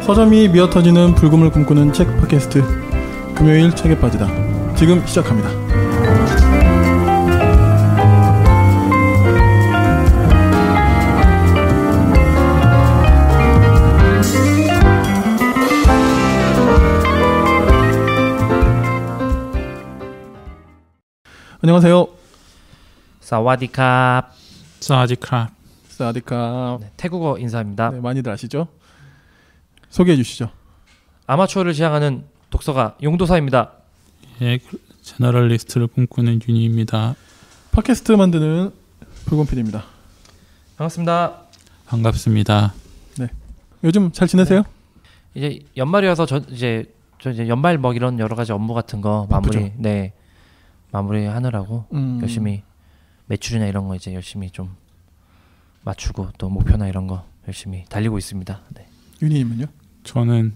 서점이 미어터지는 불금을 꿈꾸는 책 팟캐스트 금요일 책에 빠지다 지금 시작합니다. 안녕하세요. 사와디캅. 사와디캅. 사와디캅. 네, 태국어 인사입니다. 네, 많이들 아시죠? 소개해 주시죠. 아마추어를 지향하는 독서가 용도사입니다. 예, 제너럴리스트를 꿈꾸는 윤희입니다. 팟캐스트 만드는 불곰PD입니다. 반갑습니다. 반갑습니다. 네. 요즘 잘 지내세요? 네. 이제 연말이어서 저 이제 연말 뭐 이런 여러 가지 업무 같은 거 마무리 하느라고 열심히 매출이나 이런 거 이제 열심히 좀 맞추고 또 목표나 이런 거 열심히 달리고 있습니다. 네. 윤희님은요? 저는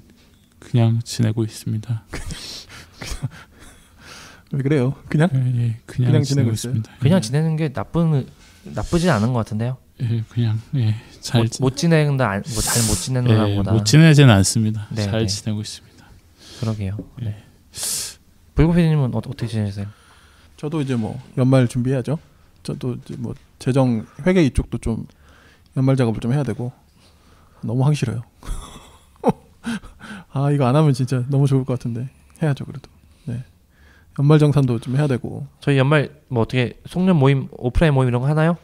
그냥 지내고 있습니다. 왜 그래요? 그냥? 예, 그냥 지내고 있습니다. 그냥 지내는 게 나쁘진 않은 것 같은데요. 예, 그냥 잘 못 지낸다, 뭐 잘 못 지내는 것보다 못 지내지는 않습니다. 네, 잘 네. 지내고 있습니다. 그러게요. 예. 네. 불고피디님은 어떻게 지내세요? 저도 이제 뭐 연말 준비해야죠. 저도 이제 뭐 재정 회계 이쪽도 좀 연말 작업을 좀 해야 되고 너무 하기 싫어요. 아 이거 안 하면 진짜 너무 좋을 것 같은데 해야죠 그래도. 네. 연말 정산도 좀 해야 되고. 저희 연말 뭐 어떻게 송년 모임, 오프라인 모임 이런 거 하나요?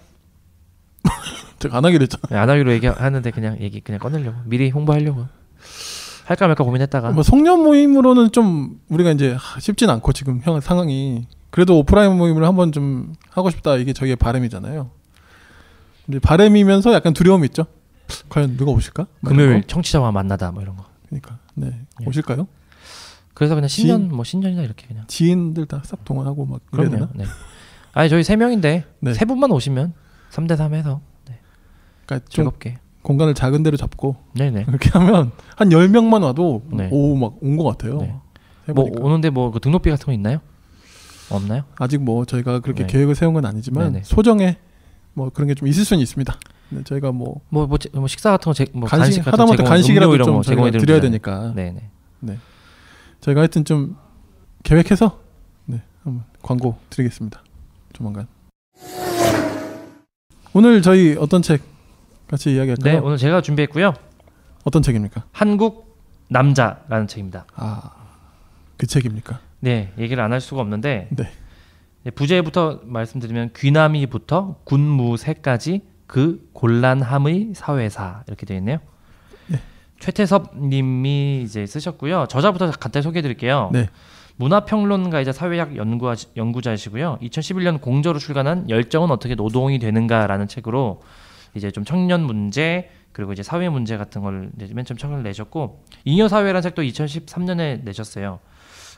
제가 안 하기로 했잖아. 네, 안 하기로 얘기하는데 그냥 꺼내려고 미리 홍보하려고 할까 말까 고민했다가 뭐 송년 모임으로는 좀 우리가 이제 쉽진 않고 지금 상황이. 그래도 오프라인 모임을 한번 좀 하고 싶다 이게 저희의 바람이잖아요. 근데 바람이면서 약간 두려움이 있죠. 과연 누가 오실까? 금요일 청취자와 만나다 뭐 이런 거. 그러니까 네 오실까요? 그래서 그냥 신년이나 이렇게 그냥 지인들 다 싹 동원하고 막 그래야 되나? 네. 아니 저희 3명인데 네. 3분만 오시면 3대3 해서 네. 그러니까 즐겁게 공간을 작은 데로 잡고 네네. 그렇게 하면 한 10명만 와도 네. 오 막 온 것 같아요. 네. 해보니까. 뭐 오는데 뭐 그 등록비 같은 거 있나요? 없나요? 아직 뭐 저희가 그렇게 네. 계획을 세운 건 아니지만 네네. 소정에 뭐 그런 게 좀 있을 수는 있습니다. 네, 저희가 뭐 식사 같은 거 뭐 간식 같은 하다못해 간식이라도 이런 좀 거 저희가 드려야 되니까. 네네. 네. 저희가 하여튼 좀 계획해서 네, 한번 광고 드리겠습니다. 조만간. 오늘 저희 어떤 책 같이 이야기할까요? 네, 오늘 제가 준비했고요. 어떤 책입니까? 한국 남자라는 책입니다. 아, 그 책입니까? 네, 얘기를 안 할 수가 없는데 네. 부제부터 말씀드리면 귀남이부터 군무새까지 그 곤란함의 사회사 이렇게 되어 있네요. 네. 최태섭님이 이제 쓰셨고요. 저자부터 간단히 소개해드릴게요. 네. 문화평론가이자 사회학 연구자이시고요. 2011년 공저로 출간한 열정은 어떻게 노동이 되는가라는 책으로 이제 좀 청년 문제 그리고 이제 사회 문제 같은 걸 맨 처음 책을 내셨고 잉여 사회라는 책도 2013년에 내셨어요.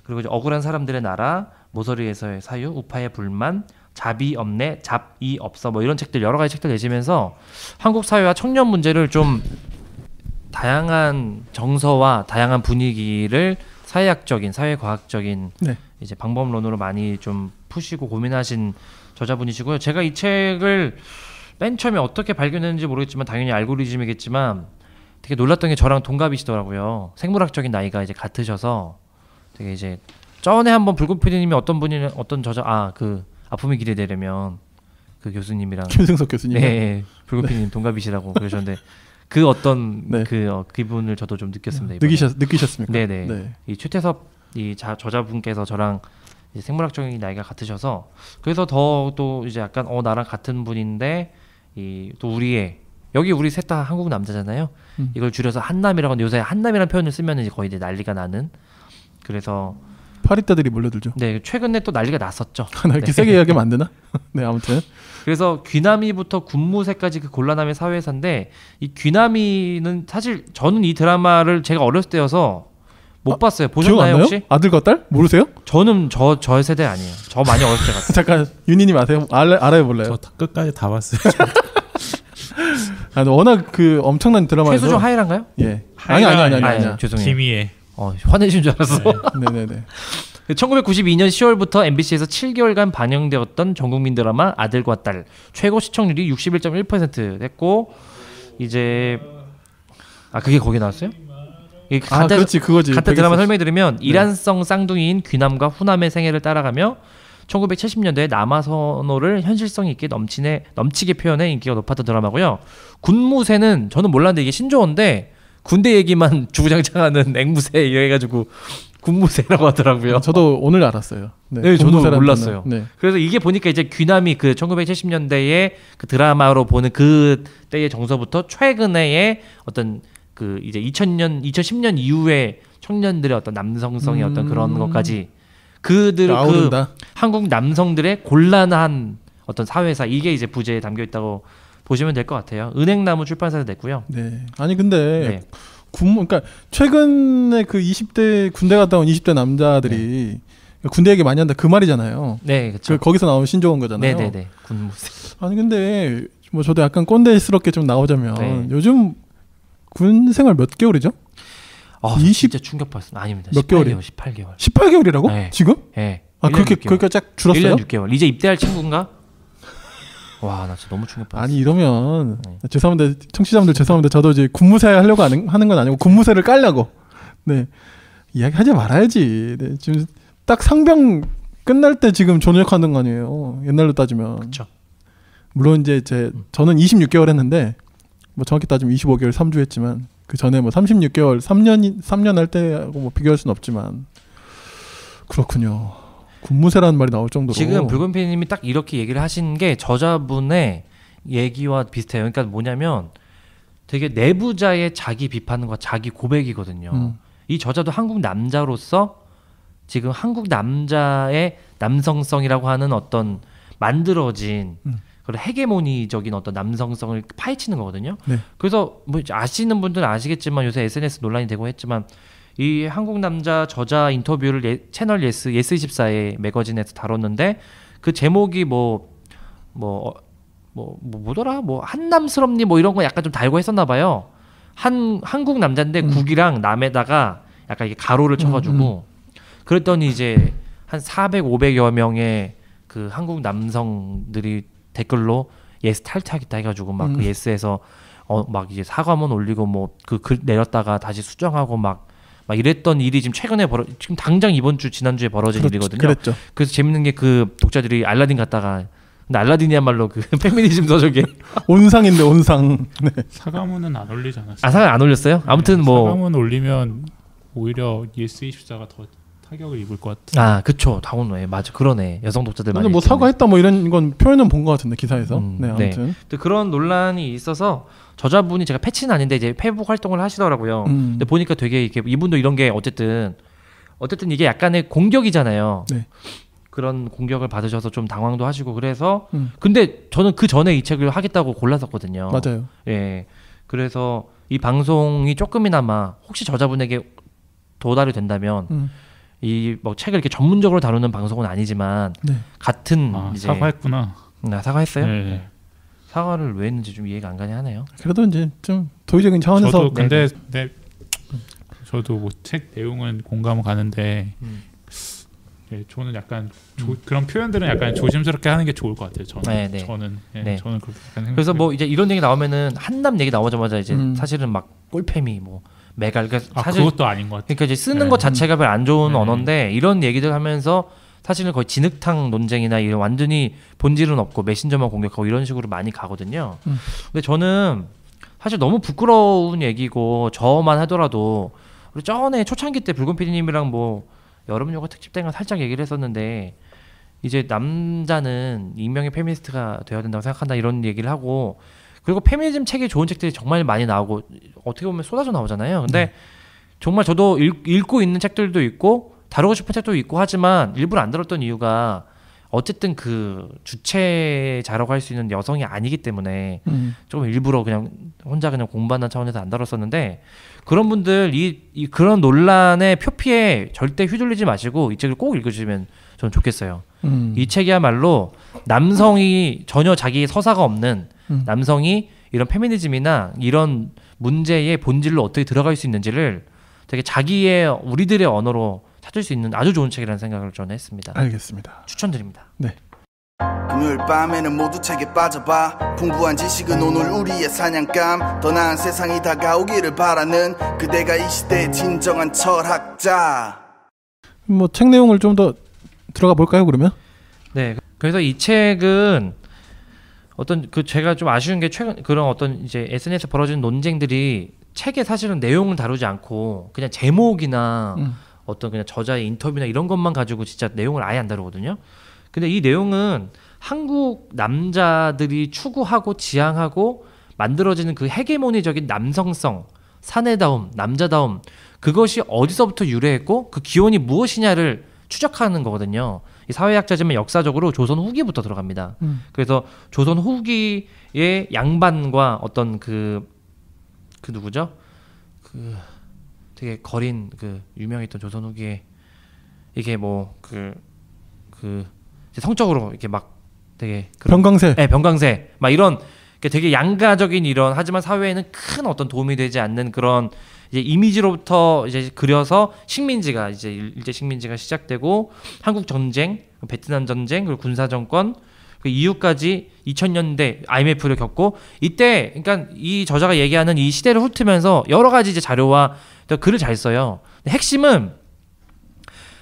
그리고 이제 억울한 사람들의 나라, 모서리에서의 사유, 우파의 불만, 잡이 없네, 잡이 없어 뭐 이런 책들 여러 가지 책들 내시면서 한국 사회와 청년 문제를 좀 다양한 정서와 다양한 분위기를 사회학적인, 사회과학적인 네. 이제 방법론으로 많이 좀 푸시고 고민하신 저자분이시고요. 제가 이 책을 맨 처음에 어떻게 발견했는지 모르겠지만 당연히 알고리즘이겠지만 되게 놀랐던 게 저랑 동갑이시더라고요. 생물학적인 나이가 이제 같으셔서 되게 이제 전에 한번 불고피디님이 어떤 저자 그 아픔이 기대되려면 그 교수님이랑 김승석 교수님. 네, 불고피디님 동갑이시라고 그러셨는데 그 어떤 네. 기분을 저도 좀 느꼈습니다. 느끼셨습니까? 네네. 네. 이 최태섭 저자분께서 저랑 이제 생물학적인 나이가 같으셔서 그래서 더 또 이제 약간 나랑 같은 분인데 또 여기 우리 셋 다 한국 남자잖아요. 이걸 줄여서 한남이라고 하는데 요새 한남이라는 표현을 쓰면 이제 거의 이제 난리가 나는. 그래서 파리떼들이 몰려들죠. 네, 최근에 또 난리가 났었죠. 나 이렇게 세게 이야기하면 안 되나? 네, 아무튼. 그래서 귀남이부터 군무새까지 그 곤란함의 사회사인데 이 귀남이는 사실 저는 이 드라마를 제가 어렸을 때여서 못 봤어요. 보셨나요 혹시? 아들과 딸? 모르세요? 저는 저 세대 아니에요. 저 많이 어렸을 때 봤어요. 잠깐 윤희님 아세요? 알아요 몰라요? 저 끝까지 다 봤어요. 워낙 그 엄청난 드라마에서 최수종 하이란가요? 예. 아니. 죄송해요. 김희애. 화내신 줄 알았어. 네네네. 1992년 10월부터 MBC에서 7개월간 방영되었던 전국민 드라마 아들과 딸 최고 시청률이 61.1% 됐고 이제 그게 거기 나왔어요? 이 간단, 그렇지 그거지. 간단 드라마 설명해드리면 네. 이란성 쌍둥이인 귀남과 후남의 생애를 따라가며 1970년대에 남아선호를 현실성 있게 넘치게 표현해 인기가 높았던 드라마고요. 군무새는 저는 몰랐는데 이게 신조어인데 군대 얘기만 주구장창하는 앵무새 이래가지고 군무새라고 하더라고요. 저도 오늘 알았어요. 네, 저도 군무새라는 몰랐어요. 거는. 네. 그래서 이게 보니까 이제 귀남이 그 1970년대에 그 드라마로 보는 그 때의 정서부터 최근에의 어떤 그 이제 2010년 이후에 청년들의 어떤 남성성의 어떤 그런 것까지 그들 그 아우른다. 한국 남성들의 곤란한 어떤 사회사 이게 이제 부제에 담겨 있다고 보시면 될 것 같아요. 은행나무 출판사에서 냈고요. 네. 아니 근데 네. 그러니까 최근에 그 20대 군대 갔다 온 20대 남자들이 군대 얘기 많이 한다 그 말이잖아요. 네, 그렇죠. 거기서 나온 신조어인 거잖아요. 네네네. 군무새. 아니 근데 뭐 저도 약간 꼰대스럽게 좀 나오자면 네. 요즘 군 생활 몇 개월이죠? 아, 20 진짜 충격받았어. 아닙니다. 몇 18개월, 18개월. 18개월이라고? 네. 지금? 네. 아 1년 그렇게 6개월. 그렇게 쫙 줄었어요? 1년 6개월. 이제 입대할 친구인가? 와, 나 진짜 너무 충격받았어. 아니 이러면 네. 죄송합니다 청취자분들 죄송합니다. 저도 이제 군무새 하려고 하는 건 아니고 군무새를 깔려고 네 이야기하지 말아야지. 네, 지금 딱 상병 끝날 때 지금 전역하는 거 아니에요. 옛날로 따지면. 그렇죠. 물론 이제 저는 26개월 했는데 뭐 정확히 따지면 25개월 3주 했지만 그 전에 뭐 36개월 3년 할 때하고 뭐 비교할 수는 없지만 그렇군요. 군무새라는 말이 나올 정도로 지금 붉은 PD님이 딱 이렇게 얘기를 하신 게 저자분의 얘기와 비슷해요. 그러니까 뭐냐면 되게 내부자의 자기 비판과 자기 고백이거든요. 이 저자도 한국 남자로서 지금 한국 남자의 남성성이라고 하는 어떤 만들어진 그런 헤게모니적인 어떤 남성성을 파헤치는 거거든요. 네. 그래서 뭐 아시는 분들은 아시겠지만 요새 SNS 논란이 되고 했지만 이 한국 남자 저자 인터뷰를 채널 예스24의 매거진에서 다뤘는데 그 제목이 뭐더라 뭐 한남스럽니 뭐 이런 거 약간 좀 달고 했었나 봐요. 한국 남자인데 국이랑 남에다가 약간 이게 가로를 쳐가지고 그랬더니 이제 한 400, 500여 명의 그 한국 남성들이 댓글로 예스 탈퇴하겠다 해가지고 막 그 예스에서 막 이제 사과문 올리고 뭐 그 글 내렸다가 다시 수정하고 막 이랬던 일이 지금 최근에 지금 당장 이번 주 지난주에 벌어진 일이거든요. 그랬죠. 그래서 재밌는 게 그 독자들이 알라딘 갔다가 근데 알라딘이야말로 그 페미니즘 서적에 온상인데 온상. 네. 사과문은 안 올리지 않았어요. 아 사과 안 올렸어요? 아무튼 뭐 사과문 올리면 오히려 예스24가 더 타격을 입을 것 같아. 아 그쵸 당연히 맞아 그러네 여성 독자들 많이 근데 뭐 있겠네. 사과했다 뭐 이런 건 표현은 본 것 같은데 기사에서. 네 네. 아무튼. 또 그런 논란이 있어서 저자분이 제가 패치는 아닌데 이제 페북 활동을 하시더라고요. 근데 보니까 되게 이렇게 이분도 이런 게 어쨌든 이게 약간의 공격이잖아요. 네. 그런 공격을 받으셔서 좀 당황도 하시고 그래서 근데 저는 그 전에 이 책을 하겠다고 골랐었거든요. 맞아요. 예. 그래서 이 방송이 조금이나마 혹시 저자분에게 도달이 된다면 이 뭐 책을 이렇게 전문적으로 다루는 방송은 아니지만 네. 같은 이제 사과했구나. 사과했어요? 네. 네. 사과를 왜 했는지 좀 이해가 안 가긴 하네요. 그래도 이제 좀 도의적인 차원에서. 저도 근데 저도 뭐 책 내용은 공감은 가는데 네, 저는 약간 그런 표현들은 약간 조심스럽게 하는 게 좋을 것 같아요. 저는 네. 저는 네. 저는 그렇게 생각해요. 그래서 뭐 이제 이런 얘기 나오면은 한남 얘기 나오자마자 이제 사실은 막 꼴패미 뭐 메갈 그러니까 사실 그것도 아닌 것 같아요. 그러니까 이제 쓰는 네. 것 자체가 별로 안 좋은 네. 언어인데 이런 얘기들 하면서 사실은 거의 진흙탕 논쟁이나 이런 완전히 본질은 없고 메신저만 공격하고 이런 식으로 많이 가거든요. 근데 저는 사실 너무 부끄러운 얘기고 저만 하더라도 우리 전에 초창기 때 붉은 PD님이랑 뭐 여름여가 특집 때가 살짝 얘기를 했었는데 이제 남자는 익명의 페미니스트가 되어야 된다고 생각한다 이런 얘기를 하고 그리고 페미니즘 책이 좋은 책들이 정말 많이 나오고 어떻게 보면 쏟아져 나오잖아요. 근데 정말 저도 읽고 있는 책들도 있고 다루고 싶은 책도 있고 하지만 일부러 안 들었던 이유가 어쨌든 그 주체자라고 할 수 있는 여성이 아니기 때문에 조금 일부러 그냥 혼자 그냥 공부하는 차원에서 안 다뤘었는데 그런 분들 이 그런 논란의 표피에 절대 휘둘리지 마시고 이 책을 꼭 읽으시면 저는 좋겠어요. 이 책이야말로 남성이 전혀 자기의 서사가 없는 남성이 이런 페미니즘이나 이런 문제의 본질로 어떻게 들어갈 수 있는지를 되게 우리들의 언어로 찾을 수 있는 아주 좋은 책이라는 생각을 저는 했습니다. 알겠습니다. 추천드립니다. 네. 금요일 밤에는 모두 책에 빠져봐. 풍부한 지식은 오늘 우리의 사냥감. 더 나은 세상이 다가오기를 바라는 그대가 이 시대의 진정한 철학자. 뭐 책 내용을 좀 더 들어가 볼까요 그러면? 네. 그래서 이 책은 어떤 그 제가 좀 아쉬운 게 최근 그런 어떤 이제 SNS에 벌어지는 논쟁들이 책에 사실은 내용을 다루지 않고 그냥 제목이나 어떤 그냥 저자의 인터뷰나 이런 것만 가지고 진짜 내용을 아예 안 다루거든요. 근데 이 내용은 한국 남자들이 추구하고 지향하고 만들어지는 그 헤게모니적인 남성성, 사내다움, 남자다움, 그것이 어디서부터 유래했고 그 기원이 무엇이냐를 추적하는 거거든요. 이 사회학자지만 역사적으로 조선 후기부터 들어갑니다. 그래서 조선 후기의 양반과 어떤 그 누구죠? 그 되게 거린 그 유명했던 조선 후기에 이게 뭐 그 성적으로 이렇게 막 되게 병강세. 네, 병강세. 막 이런 되게 양가적인 이런 하지만 사회에는 큰 어떤 도움이 되지 않는 그런 이제 이미지로부터 이제 그려서 식민지가 이제 일제 식민지가 시작되고 한국 전쟁, 베트남 전쟁, 그리고 군사 정권 그 이후까지 2000년대 IMF를 겪고 이때 그러니까 이 저자가 얘기하는 이 시대를 훑으면서 여러 가지 이제 자료와 글을 잘 써요. 핵심은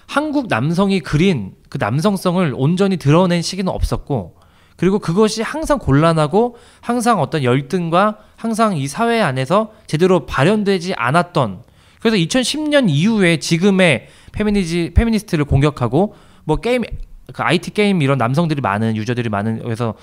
한국 남성이 그린 그 남성성을 온전히 드러낸 시기는 없었고 그리고 그것이 항상 곤란하고 항상 어떤 열등과 항상 이 사회 안에서 제대로 발현되지 않았던 그래서 2010년 이후에 지금의 페미니스트를 공격하고 뭐 게임 그 IT 게임 이런 남성들이 많은 유저들이 많은 그래서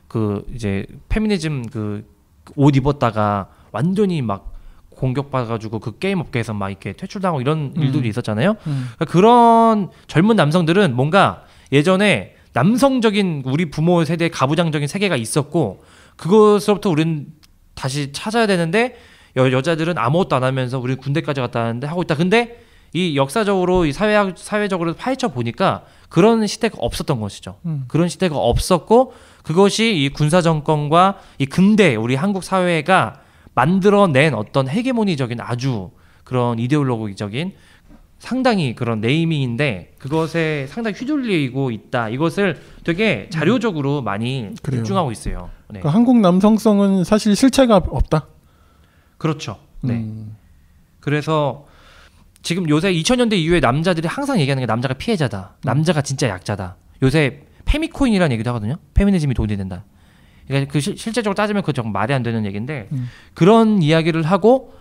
그 이제 페미니즘 그 옷 입었다가 완전히 막 공격받아가지고 그 게임 업계에서 막 이렇게 퇴출당하고 이런 일들이 있었잖아요. 그러니까 그런 젊은 남성들은 뭔가 예전에 남성적인 우리 부모 세대의 가부장적인 세계가 있었고 그것으로부터 우리는 다시 찾아야 되는데 여자들은 아무것도 안 하면서 우리는 군대까지 갔다 왔는데 하고 있다. 근데 이 역사적으로 이 사회적으로 파헤쳐 보니까 그런 시대가 없었던 것이죠. 그런 시대가 없었고 그것이 이 군사 정권과 이 근대 우리 한국 사회가 만들어낸 어떤 헤게모니적인 아주 그런 이데올로기적인 상당히 그런 네이밍인데 그것에 상당히 휘둘리고 있다. 이것을 되게 자료적으로 많이 집중하고 있어요. 네. 그러니까 한국 남성성은 사실 실체가 없다. 그렇죠. 네. 그래서 지금 요새 2000년대 이후에 남자들이 항상 얘기하는 게 남자가 피해자다. 남자가 진짜 약자다. 요새 페미코인이라는 얘기도 하거든요. 페미니즘이 돈이 된다. 그러니까 그 실제적으로 따지면 그거 정말 말이 안 되는 얘기인데 그런 이야기를 하고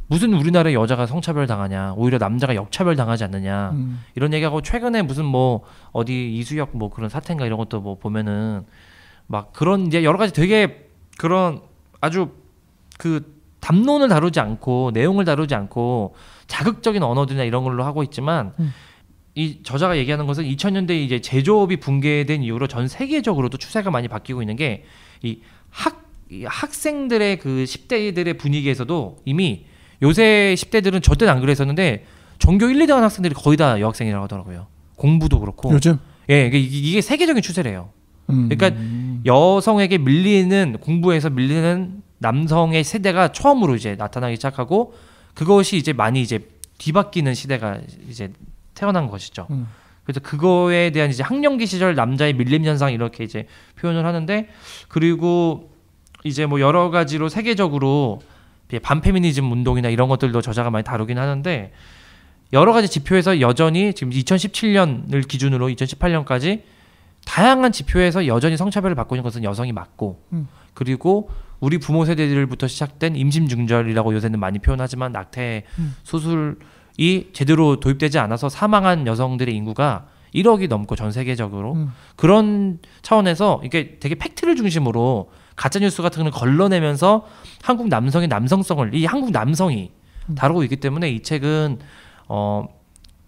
무슨 우리나라 여자가 성차별 당하냐 오히려 남자가 역차별 당하지 않느냐 이런 얘기하고 최근에 무슨 뭐 어디 이수혁 뭐 그런 사태인가 이런 것도 뭐 보면은 막 그런 이제 여러 가지 되게 그런 아주 그 담론을 다루지 않고 내용을 다루지 않고 자극적인 언어들이나 이런 걸로 하고 있지만 이 저자가 얘기하는 것은 2000년대 이제 제조업이 붕괴된 이후로 전 세계적으로도 추세가 많이 바뀌고 있는 게 이 학생들의 그 10대들의 분위기에서도 이미 요새 10대들은 저 때는 안 그랬었는데 전교 1, 2등하는 학생들이 거의 다 여학생이라고 하더라고요. 공부도 그렇고. 요즘? 예, 이게 세계적인 추세래요. 그러니까 여성에게 밀리는 공부에서 밀리는 남성의 세대가 처음으로 이제 나타나기 시작하고 그것이 이제 많이 이제 뒤바뀌는 시대가 이제 태어난 것이죠. 그래서 그거에 대한 이제 학령기 시절 남자의 밀림 현상 이렇게 이제 표현을 하는데 그리고 이제 뭐 여러 가지로 세계적으로 반페미니즘 운동이나 이런 것들도 저자가 많이 다루긴 하는데 여러 가지 지표에서 여전히 지금 2017년을 기준으로 2018년까지 다양한 지표에서 여전히 성차별을 받고 있는 것은 여성이 맞고 그리고 우리 부모 세대들부터 시작된 임신중절이라고 요새는 많이 표현하지만 낙태 수술이 제대로 도입되지 않아서 사망한 여성들의 인구가 1억이 넘고 전 세계적으로 그런 차원에서 이게 되게 팩트를 중심으로 가짜뉴스 같은 걸 걸러내면서 한국 남성의 남성성을 이 한국 남성이 다루고 있기 때문에 이 책은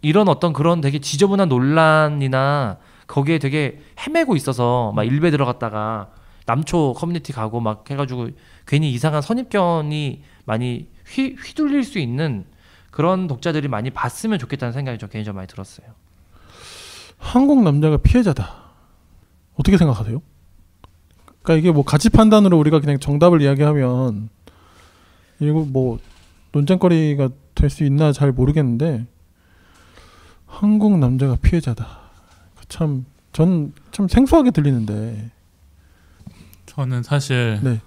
이런 어떤 그런 되게 지저분한 논란이나 거기에 되게 헤매고 있어서 막 일베 들어갔다가 남초 커뮤니티 가고 막 해가지고 괜히 이상한 선입견이 많이 휘둘릴 수 있는 그런 독자들이 많이 봤으면 좋겠다는 생각이 저 개인적으로 많이 들었어요. 한국 남자가 피해자다. 어떻게 생각하세요? 그러니까 이게 뭐 가치 판단으로 우리가 그냥 정답을 이야기하면 이거 뭐 논쟁거리가 될 수 있나 잘 모르겠는데 한국 남자가 피해자다. 참 전 참 생소하게 들리는데. 저는 사실 네.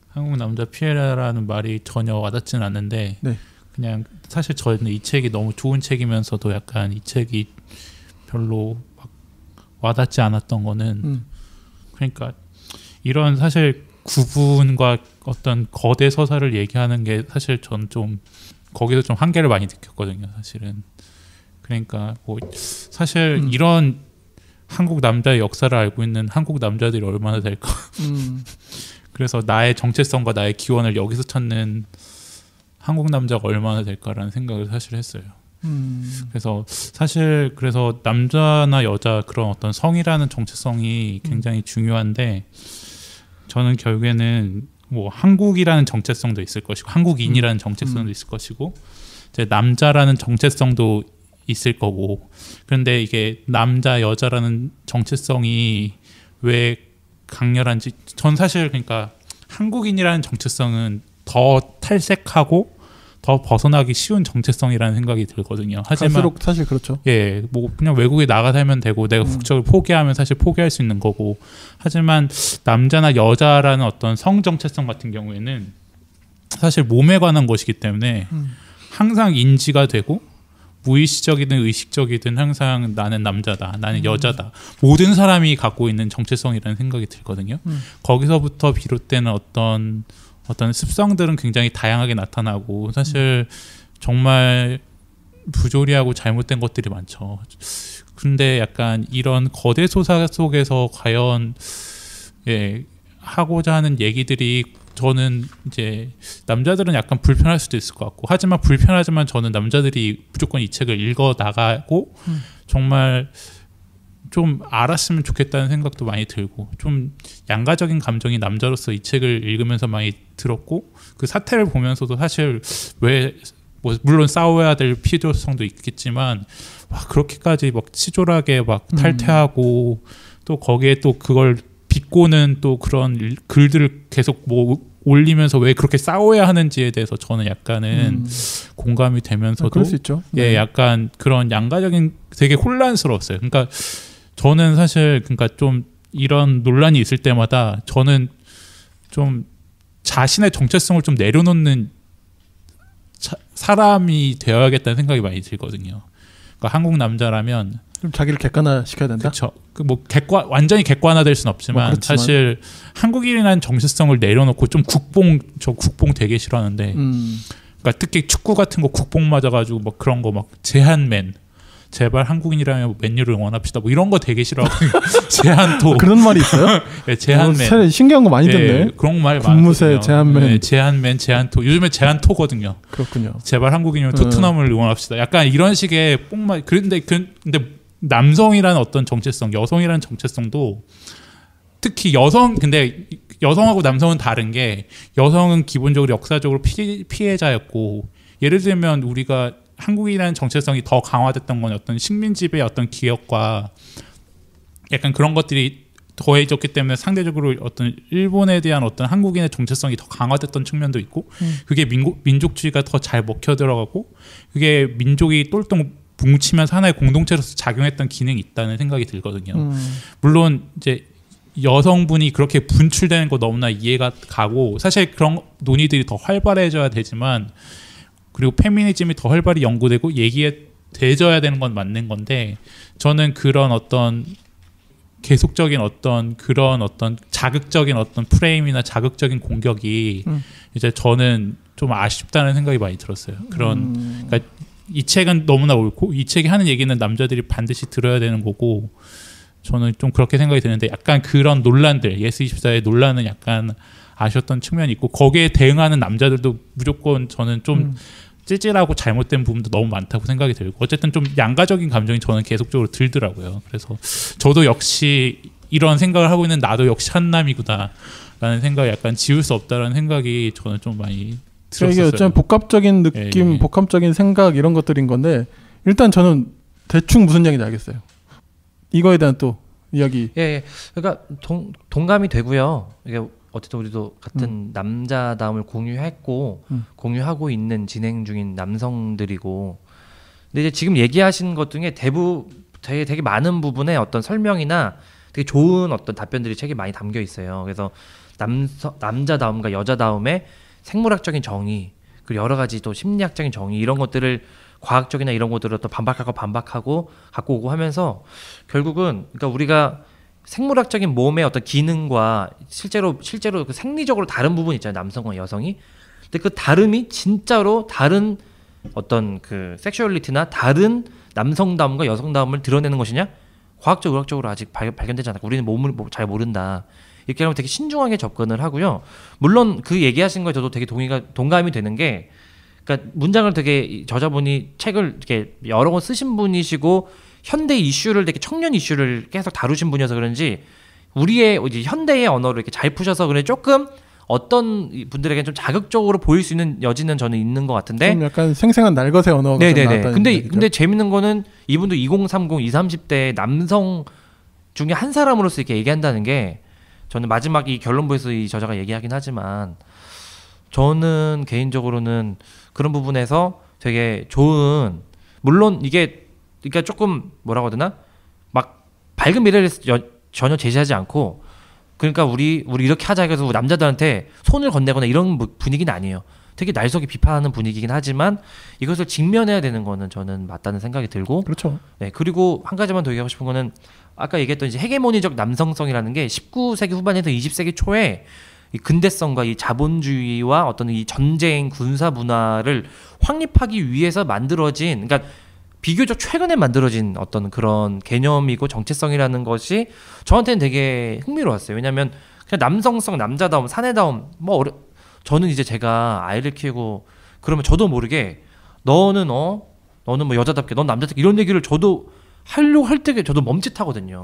한국 남자 피해라라는 말이 전혀 와닿지는 않는데 네. 그냥 사실 저는 이 책이 너무 좋은 책이면서도 약간 이 책이 별로 막 와닿지 않았던 거는 그러니까 이런 사실 구분과 어떤 거대 서사를 얘기하는 게 사실 전 좀 거기서 좀 한계를 많이 느꼈거든요. 사실은 그러니까 뭐 사실 이런 한국 남자의 역사를 알고 있는 한국 남자들이 얼마나 될까. 그래서 나의 정체성과 나의 기원을 여기서 찾는 한국 남자가 얼마나 될까라는 생각을 사실 했어요. 그래서 사실 그래서 남자나 여자 그런 어떤 성이라는 정체성이 굉장히 중요한데 저는 결국에는 뭐 한국이라는 정체성도 있을 것이고 한국인이라는 정체성도 있을 것이고 이제 남자라는 정체성도 있을 거고 그런데 이게 남자 여자라는 정체성이 왜 강렬한지 전 사실 그러니까 한국인이라는 정체성은 더 탈색하고 더 벗어나기 쉬운 정체성이라는 생각이 들거든요. 하지만 갈수록 사실 그렇죠. 예, 뭐 그냥 외국에 나가 살면 되고 내가 국적을 포기하면 사실 포기할 수 있는 거고 하지만 남자나 여자라는 어떤 성 정체성 같은 경우에는 사실 몸에 관한 것이기 때문에 항상 인지가 되고 무의식적이든 의식적이든 항상 나는 남자다, 나는 여자다. 모든 사람이 갖고 있는 정체성이라는 생각이 들거든요. 거기서부터 비롯되는 어떤 습성들은 굉장히 다양하게 나타나고 사실 정말 부조리하고 잘못된 것들이 많죠. 근데 약간 이런 거대 소사 속에서 과연 하고자 하는 얘기들이 저는 이제 남자들은 약간 불편할 수도 있을 것 같고 하지만 불편하지만 저는 남자들이 무조건 이 책을 읽어 나가고 정말 좀 알았으면 좋겠다는 생각도 많이 들고 좀 양가적인 감정이 남자로서 이 책을 읽으면서 많이 들었고 그 사태를 보면서도 사실 왜 뭐 물론 싸워야 될 필요성도 있겠지만 와, 그렇게까지 막 치졸하게 막 탈퇴하고 또 거기에 또 그걸 비꼬는 또 그런 글들을 계속 뭐 올리면서 왜 그렇게 싸워야 하는지에 대해서 저는 약간은 공감이 되면서도 그럴 수 있죠. 예, 약간 그런 양가적인 되게 혼란스러웠어요. 그러니까 저는 사실 그러니까 좀 이런 논란이 있을 때마다 저는 좀 자신의 정체성을 좀 내려놓는 사람이 되어야겠다는 생각이 많이 들거든요. 그러니까 한국 남자라면 좀 자기를 객관화 시켜야 된다. 그렇죠. 뭐 완전히 객관화될 수는 없지만 뭐 사실 한국인이라는 정체성을 내려놓고 좀 저 국뽕 되게 싫어하는데, 그러니까 특히 축구 같은 거 국뽕 맞아가지고 막 그런 거 막 제한맨. 제발 한국인이라면 맨유를 응원합시다. 뭐 이런 거 되게 싫어하고 제한토 그런 말이 있어요? 네, 제한맨. 신기한 거 많이 듣네. 그런 말 분무새 많거든요. 제한맨. 네, 제한맨, 제한토. 요즘에 제한토거든요. 그렇군요. 제발 한국인이면 토트넘을 응원합시다. 약간 이런 식의 뽕말. 근데 남성이라는 어떤 정체성, 여성이라는 정체성도 특히 근데 여성하고 남성은 다른 게 여성은 기본적으로 역사적으로 피해자였고 예를 들면 우리가 한국이라는 정체성이 더 강화됐던 건 어떤 식민지배의 어떤 기억과 약간 그런 것들이 더해졌기 때문에 상대적으로 어떤 일본에 대한 어떤 한국인의 정체성이 더 강화됐던 측면도 있고 그게 민족주의가 더 잘 먹혀 들어가고 그게 민족이 똘똘 뭉치면서 하나의 공동체로서 작용했던 기능이 있다는 생각이 들거든요. 물론 이제 여성분이 그렇게 분출되는 거 너무나 이해가 가고 사실 그런 논의들이 더 활발해져야 되지만 그리고 페미니즘이 더 활발히 연구되고 얘기에 대져야 되는 건 맞는 건데 저는 그런 어떤 계속적인 어떤 그런 어떤 자극적인 어떤 프레임이나 자극적인 공격이 이제 저는 좀 아쉽다는 생각이 많이 들었어요. 그러니까 이 책은 너무나 옳고 이 책이 하는 얘기는 남자들이 반드시 들어야 되는 거고 저는 좀 그렇게 생각이 드는데 약간 그런 논란들 예스24의 논란은 약간 아쉬웠던 측면이 있고 거기에 대응하는 남자들도 무조건 저는 좀 찌질하고 잘못된 부분도 너무 많다고 생각이 들고 어쨌든 좀 양가적인 감정이 저는 계속적으로 들더라고요. 그래서 저도 역시 이런 생각을 하고 있는 나도 역시 한남이구나 라는 생각이 약간 지울 수 없다라는 생각이 저는 좀 많이 들었어요. 이게 어쩌면 복합적인 느낌, 복합적인 생각 이런 것들인 건데 일단 저는 대충 무슨 얘기인지 알겠어요. 이거에 대한 또 이야기. 예. 그러니까 동감이 되고요. 이게 어쨌든 우리도 같은 남자다움을 공유했고 공유하고 있는 진행 중인 남성들이고 근데 이제 지금 얘기하신 것 중에 되게 많은 부분에 어떤 설명이나 되게 좋은 어떤 답변들이 책에 많이 담겨 있어요. 그래서 남자다움과 여자다움의 생물학적인 정의, 그리고 여러 가지 또 심리학적인 정의 이런 것들을 과학적이나 이런 것들을 또 반박하고 갖고 오고 하면서 결국은 그러니까 우리가 생물학적인 몸의 어떤 기능과 실제로 그 생리적으로 다른 부분 있잖아요. 남성과 여성이. 근데 그 다름이 진짜로 다른 어떤 그 섹슈얼리티나 다른 남성다움과 여성다움을 드러내는 것이냐? 과학적 의학적으로 아직 발견되지 않았고 우리는 몸을 잘 모른다. 이렇게 하면 되게 신중하게 접근을 하고요. 물론 그 얘기하신 거에 저도 되게 동감이 되는 게, 그러니까 문장을 되게 저자분이 책을 이렇게 여러 권 쓰신 분이시고 현대 이슈를 되게 청년 이슈를 계속 다루신 분이어서 그런지 우리의 이제 현대의 언어를 이렇게 잘 푸셔서 그래 조금 어떤 분들에게 좀 자극적으로 보일 수 있는 여지는 저는 있는 것 같은데 좀 약간 생생한 날것의 언어가 나왔다는 근데 재밌는 거는 이분도 2030, 20, 30대 남성 중에 한 사람으로서 이렇게 얘기한다는 게 저는 마지막 이 결론부에서 이 저자가 얘기하긴 하지만 저는 개인적으로는 그런 부분에서 되게 좋은, 물론 이게 그러니까 조금 뭐라고 해야 되나 막 밝은 미래를 전혀 제시하지 않고 그러니까 우리 이렇게 하자 해서 남자들한테 손을 건네거나 이런 분위기는 아니에요. 되게 날속에 비판하는 분위기긴 하지만 이것을 직면해야 되는 거는 저는 맞다는 생각이 들고 그렇죠. 네, 그리고 한 가지만 더 얘기하고 싶은 거는 아까 얘기했던 이제 헤게모니적 남성성이라는 게 19세기 후반에서 20세기 초에 이 근대성과 이 자본주의와 어떤 이 전쟁 군사 문화를 확립하기 위해서 만들어진, 그러니까 비교적 최근에 만들어진 어떤 그런 개념이고 정체성이라는 것이 저한테는 되게 흥미로웠어요. 왜냐하면 그냥 남성성, 남자다움, 사내다움 저는 이제 제가 아이를 키우고 그러면 저도 모르게 너는 뭐 여자답게, 넌 남자답게 이런 얘기를 저도 하려고 할 때 저도 멈칫하거든요.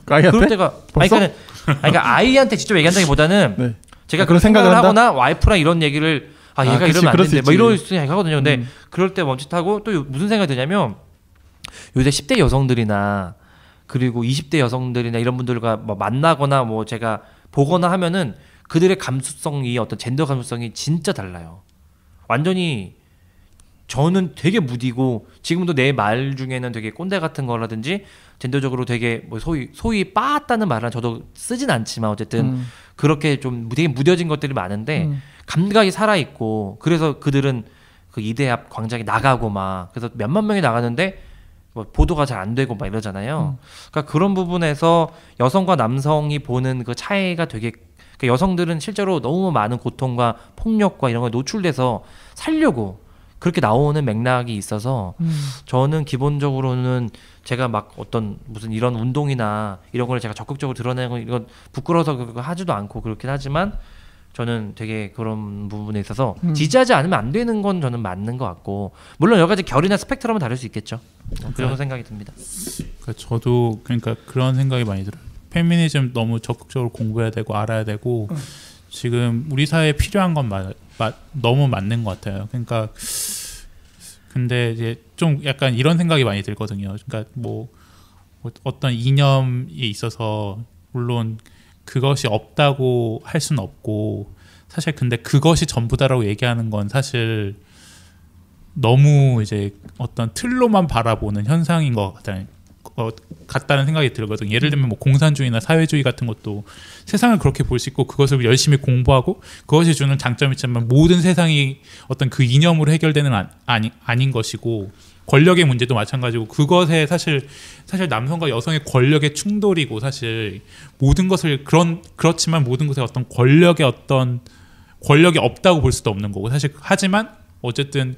아이한테? 그럴 때가 그러니까 아이한테 직접 얘기한다기보다는 네. 제가 그런 생각을 하거나 와이프랑 이런 얘기를 얘가 그치, 이러면 안 되는데 뭐 이럴 수 하거든요. 근데 그럴 때 멈칫하고 또 무슨 생각이 드냐면 요새 10대 여성들이나 그리고 20대 여성들이나 이런 분들과 뭐 만나거나 뭐 제가 보거나 하면은 그들의 감수성이 어떤 젠더 감수성이 진짜 달라요. 완전히 저는 되게 무디고 지금도 내 말 중에는 되게 꼰대 같은 거라든지 젠더적으로 되게 뭐 소위 빠았다는 말은 저도 쓰진 않지만 어쨌든 그렇게 좀 되게 무뎌진 것들이 많은데 감각이 살아있고 그래서 그들은 그 이대 앞 광장에 나가고 막 그래서 몇만 명이 나가는데 뭐 보도가 잘 안 되고 막 이러잖아요. 그러니까 그런 부분에서 여성과 남성이 보는 그 차이가 되게, 그러니까 여성들은 실제로 너무 많은 고통과 폭력과 이런 거에 노출돼서 살려고 그렇게 나오는 맥락이 있어서 저는 기본적으로는 제가 막 어떤 무슨 이런 운동이나 이런 걸 제가 적극적으로 드러내고 이건 부끄러워서 그거 하지도 않고 그렇긴 하지만 저는 되게 그런 부분에 있어서 지지하지 않으면 안 되는 건 저는 맞는 것 같고 물론 여러 가지 결이나 스펙트럼은 다를 수 있겠죠. 그런 생각이 듭니다. 그러니까 저도 그러니까 그런 생각이 많이 들어요. 페미니즘 너무 적극적으로 공부해야 되고 알아야 되고 지금 우리 사회에 필요한 건 너무 맞는 것 같아요. 그러니까 근데 이제 좀 약간 이런 생각이 많이 들거든요. 그러니까 뭐 어떤 이념에 있어서 물론 그것이 없다고 할 수는 없고 사실 근데 그것이 전부다라고 얘기하는 건 사실 너무 이제 어떤 틀로만 바라보는 현상인 것 같다는 생각이 들거든요. 예를 들면 뭐 공산주의나 사회주의 같은 것도 세상을 그렇게 볼 수 있고 그것을 열심히 공부하고 그것이 주는 장점이 있지만 모든 세상이 어떤 그 이념으로 해결되는 아닌 것이고 권력의 문제도 마찬가지고 그것에 사실 남성과 여성의 권력의 충돌이고 사실 모든 것을 그렇지만 모든 것에 어떤 권력이 없다고 볼 수도 없는 거고 사실 하지만 어쨌든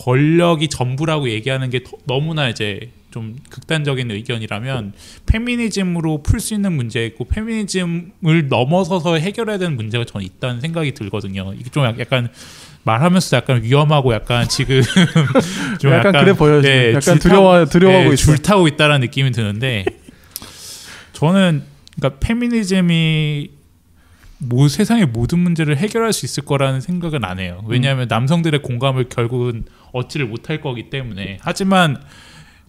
권력이 전부라고 얘기하는 게 너무나 이제 좀 극단적인 의견이라면 페미니즘으로 풀 수 있는 문제 있고 페미니즘을 넘어서서 해결해야 되는 문제가 저는 있다는 생각이 들거든요. 이게 좀 약간 말하면서 약간 위험하고 약간 지금 좀 약간 그래 보여요. 네, 약간 두려워하고 있어. 줄타고 있다는 느낌이 드는데 저는 그러니까 페미니즘이 세상의 모든 문제를 해결할 수 있을 거라는 생각은 안 해요. 왜냐하면 남성들의 공감을 결국은 얻지를 못할 거기 때문에. 하지만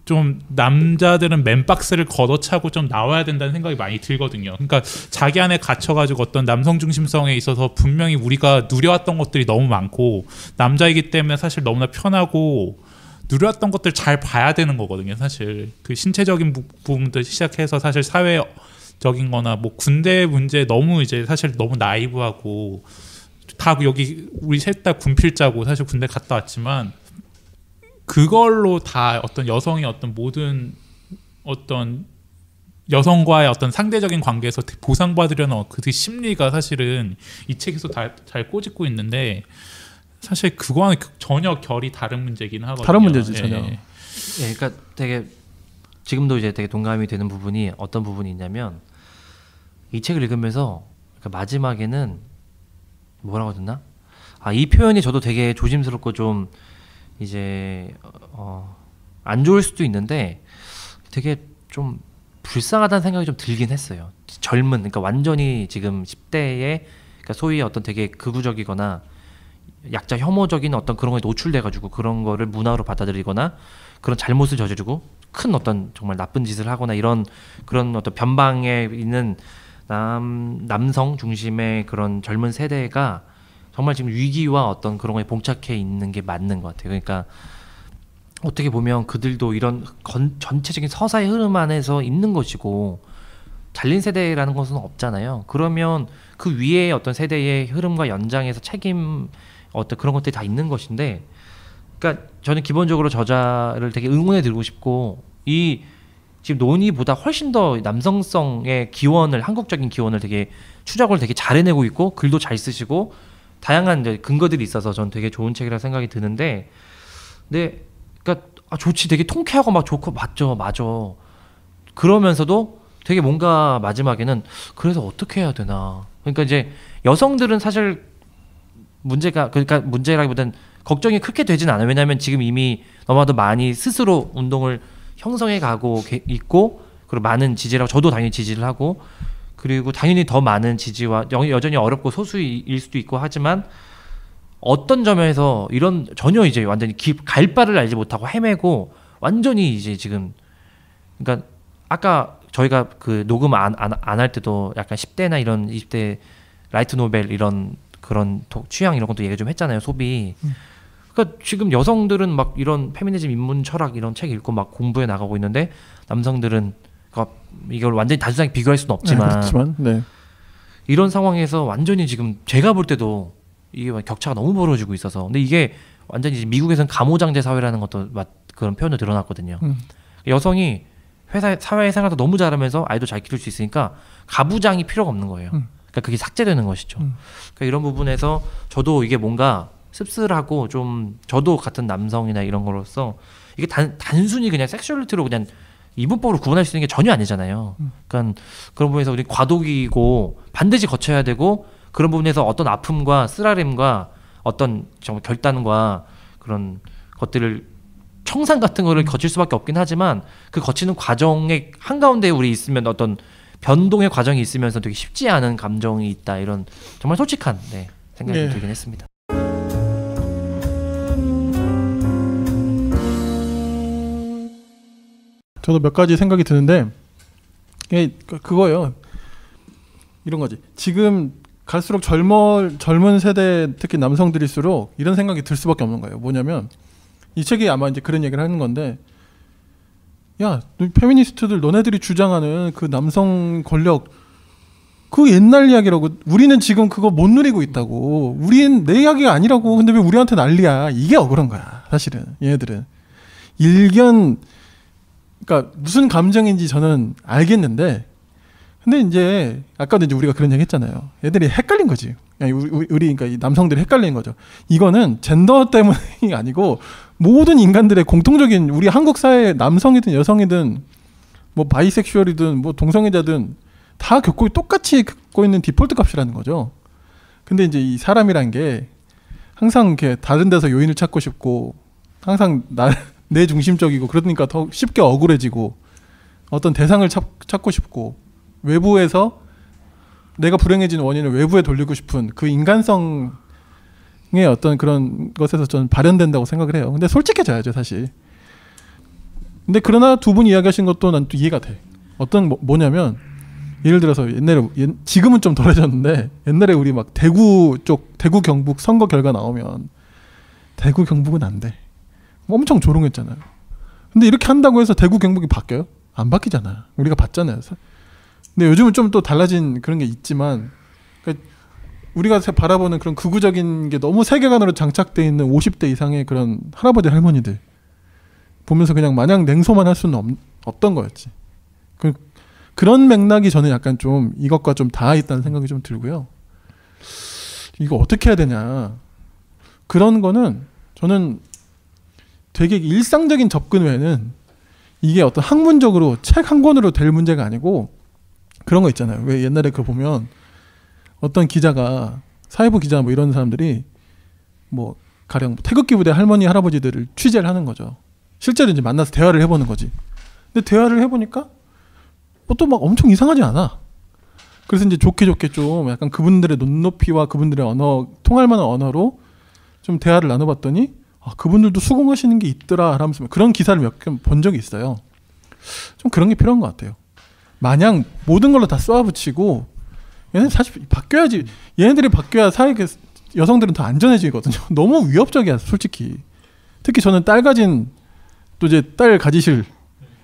좀 남자들은 맨박스를 걷어차고 좀 나와야 된다는 생각이 많이 들거든요. 그러니까 자기 안에 갇혀가지고 어떤 남성 중심성에 있어서 분명히 우리가 누려왔던 것들이 너무 많고 남자이기 때문에 사실 너무나 편하고 누렸던 것들 잘 봐야 되는 거거든요. 사실 그 신체적인 부분부터 시작해서 사실 사회적인 거나 뭐 군대 문제 너무 이제 사실 너무 나이브하고 다 여기 우리 셋 다 군필자고 사실 군대 갔다 왔지만 그걸로 다 어떤 여성의 어떤 모든 어떤 여성과의 어떤 상대적인 관계에서 보상받으려는 그 심리가 사실은 이 책에서 잘 꼬집고 있는데 사실 그거와는 전혀 결이 다른 문제긴 하거든요. 다른 문제지 전혀. 예, 그러니까 되게 지금도 이제 되게 동감이 되는 부분이 어떤 부분이 있냐면 이 책을 읽으면서 그러니까 마지막에는 뭐라고 해야 되나? 이 표현이 저도 되게 조심스럽고 좀 이제 안 좋을 수도 있는데 되게 좀 불쌍하다는 생각이 좀 들긴 했어요. 젊은, 그러니까 완전히 지금 10대에 그러니까 소위 어떤 되게 극우적이거나 약자 혐오적인 어떤 그런 거에 노출돼가지고 그런 거를 문화로 받아들이거나 그런 잘못을 저지르고 큰 어떤 정말 나쁜 짓을 하거나 이런 그런 어떤 변방에 있는 남성 중심의 그런 젊은 세대가 정말 지금 위기와 어떤 그런 거에 봉착해 있는 게 맞는 것 같아요. 그러니까 어떻게 보면 그들도 이런 전체적인 서사의 흐름 안에서 있는 것이고 잘린 세대라는 것은 없잖아요. 그러면 그 위에 어떤 세대의 흐름과 연장해서 책임 어떤 그런 것들이 다 있는 것인데, 그러니까 저는 기본적으로 저자를 되게 응원해 드리고 싶고 이 지금 논의보다 훨씬 더 남성성의 기원을 한국적인 기원을 되게 추적을 되게 잘 해내고 있고 글도 잘 쓰시고 다양한 이제 근거들이 있어서 전 되게 좋은 책이라 생각이 드는데, 근데 그러니까 좋지 되게 통쾌하고 막 좋고 맞죠 맞아 그러면서도 되게 뭔가 마지막에는 그래서 어떻게 해야 되나. 그러니까 이제 여성들은 사실 그러니까 문제라기보다는 걱정이 크게 되진 않아요. 왜냐하면 지금 이미 너무나도 많이 스스로 운동을 형성해 가고 있고 그리고 많은 지지라고 저도 당연히 지지를 하고 그리고 당연히 더 많은 지지와 여전히 어렵고 소수일 수도 있고 하지만 어떤 점에서 이런 전혀 이제 완전히 갈 바를 알지 못하고 헤매고 완전히 이제 지금 그러니까 아까 저희가 그 녹음 안 할 때도 약간 10대나 이런 20대 라이트 노벨 이런 그런 취향 이런 것도 얘기 좀 했잖아요. 소비. 그러니까 지금 여성들은 막 이런 페미니즘 인문 철학 이런 책 읽고 막 공부해 나가고 있는데 남성들은 그러니까 이걸 완전히 단순하게 비교할 수는 없지만 네. 이런 상황에서 완전히 지금 제가 볼 때도 이게 격차가 너무 벌어지고 있어서 근데 이게 완전히 미국에서는 감오장제 사회라는 것도 그런 표현도 드러났거든요. 여성이 사회 생활도 너무 잘하면서 아이도 잘 키울 수 있으니까 가부장이 필요가 없는 거예요. 그러니까 그게 삭제되는 것이죠. 그러니까 이런 부분에서 저도 이게 뭔가 씁쓸하고 좀 저도 같은 남성이나 이런 거로서 이게 단순히 그냥 섹슈얼리티로 그냥 이분법으로 구분할 수 있는 게 전혀 아니잖아요. 그러니까 그런 부분에서 우리 과도기고 반드시 거쳐야 되고 그런 부분에서 어떤 아픔과 쓰라림과 어떤 정말 결단과 그런 것들을 청산 같은 거를 거칠 수밖에 없긴 하지만 그 거치는 과정의 한가운데 우리 있으면 어떤 변동의 과정이 있으면서 되게 쉽지 않은 감정이 있다 이런 정말 솔직한 생각이 들긴 했습니다. 저도 몇 가지 생각이 드는데 이게 그거예요. 이런 거지. 지금 갈수록 젊은 세대 특히 남성들일수록 이런 생각이 들 수밖에 없는 거예요. 뭐냐면 이 책이 아마 이제 그런 얘기를 하는 건데 야, 페미니스트들 너네들이 주장하는 그 남성 권력 그 옛날 이야기라고 우리는 지금 그거 못 누리고 있다고 우린 내 이야기가 아니라고 근데 왜 우리한테 난리야 이게 억울한 거야 사실은 얘네들은 그러니까 무슨 감정인지 저는 알겠는데 근데 이제 아까도 이제 우리가 그런 얘기 했잖아요. 애들이 헷갈린 거지. 우리 그러니까 이 남성들이 헷갈린 거죠. 이거는 젠더 때문이 아니고 모든 인간들의 공통적인 우리 한국 사회 남성이든 여성이든 뭐 바이섹슈얼이든 뭐 동성애자든 다 똑같이 겪고 있는 디폴트 값이라는 거죠. 근데 이제 이 사람이란 게 항상 이렇게 다른 데서 요인을 찾고 싶고 항상 내 중심적이고 그러니까 더 쉽게 억울해지고 어떤 대상을 찾고 싶고 외부에서 내가 불행해진 원인을 외부에 돌리고 싶은 그 인간성의 어떤 그런 것에서 저는 발현된다고 생각을 해요. 근데 솔직해져야죠 사실. 근데 그러나 두 분 이야기하신 것도 난 또 이해가 돼. 뭐냐면 예를 들어서 지금은 좀 덜해졌는데 옛날에 우리 막 대구 경북 선거 결과 나오면 대구 경북은 안 돼. 엄청 조롱했잖아요. 근데 이렇게 한다고 해서 대구 경북이 바뀌어요? 안 바뀌잖아요. 우리가 봤잖아요. 근데 요즘은 좀 또 달라진 그런 게 있지만 그러니까 우리가 바라보는 그런 극우적인 게 너무 세계관으로 장착돼 있는 50대 이상의 그런 할아버지 할머니들 보면서 그냥 마냥 냉소만 할 수는 없던 거였지. 그런 맥락이 저는 약간 좀 이것과 좀 닿아 있다는 생각이 좀 들고요. 이거 어떻게 해야 되냐. 그런 거는 저는 되게 일상적인 접근 외에는 이게 어떤 학문적으로 책 한 권으로 될 문제가 아니고 그런 거 있잖아요. 왜 옛날에 그거 보면 어떤 기자가 사회부 기자 뭐 이런 사람들이 뭐 가령 태극기 부대 할머니 할아버지들을 취재를 하는 거죠. 실제로 이제 만나서 대화를 해보는 거지. 근데 대화를 해보니까 뭐 또 막 엄청 이상하지 않아. 그래서 이제 좋게 좀 약간 그분들의 눈높이와 그분들의 언어 통할 만한 언어로 좀 대화를 나눠봤더니 그분들도 수긍하시는 게 있더라 하면서 그런 기사를 몇 개 본 적이 있어요. 좀 그런 게 필요한 것 같아요. 마냥 모든 걸로 다 쏘아붙이고 얘네 사실 바뀌어야지. 얘네들이 바뀌어야 사회 여성들은 더 안전해지거든요. 너무 위협적이야 솔직히. 특히 저는 딸 가진 또 이제 딸 가지실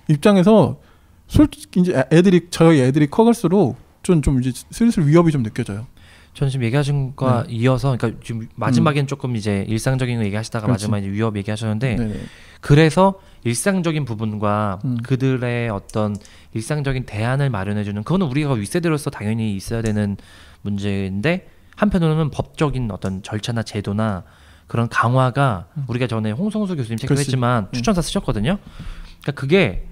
입장에서 솔직히 이제 저희 애들이 커갈수록 좀 이제 슬슬 위협이 좀 느껴져요. 저는 지금 얘기하신 거와 이어서, 그러니까 지금 마지막엔 조금 이제 일상적인 거 얘기하시다가 그렇지. 마지막에 위협 얘기하셨는데, 네네. 그래서 일상적인 부분과 그들의 어떤 일상적인 대안을 마련해주는, 그거는 우리가 윗세대로서 당연히 있어야 되는 문제인데, 한편으로는 법적인 어떤 절차나 제도나 그런 강화가 우리가 전에 홍성수 교수님 책도 했지만 추천사 쓰셨거든요. 그러니까 그게